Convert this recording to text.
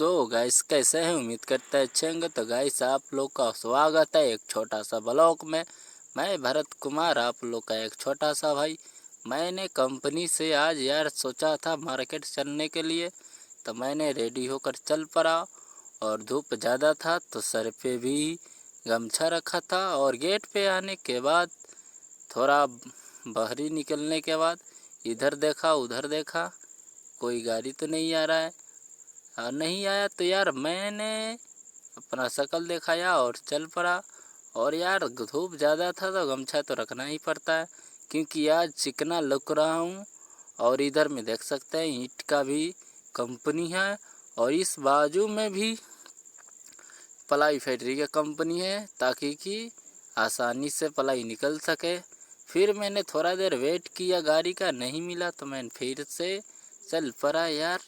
So guys कैसे हैं, उम्मीद करते हैं अच्छे होंगे। तो गाइस आप लोग का स्वागत है एक छोटा सा ब्लॉग में। मैं भरत कुमार, आप लोग का एक छोटा सा भाई। मैंने कंपनी से आज यार सोचा था मार्केट चलने के लिए, तो मैंने रेडी होकर चल पड़ा। और धूप ज़्यादा था तो सर पे भी गमछा रखा था। और गेट पे आने के बाद थोड़ा बाहरी निकलने के बाद इधर देखा उधर देखा, कोई गाड़ी तो नहीं आ रहा है। और नहीं आया तो यार मैंने अपना शकल दिखाया और चल पड़ा। और यार धूप ज़्यादा था तो गमछा तो रखना ही पड़ता है, क्योंकि आज चिकना लग रहा हूँ। और इधर में देख सकते हैं ईंट का भी कंपनी है, और इस बाजू में भी पलाई फैक्ट्री की कंपनी है, ताकि कि आसानी से पलाई निकल सके। फिर मैंने थोड़ा देर वेट किया, गाड़ी का नहीं मिला तो मैंने फिर से चल पड़ा यार।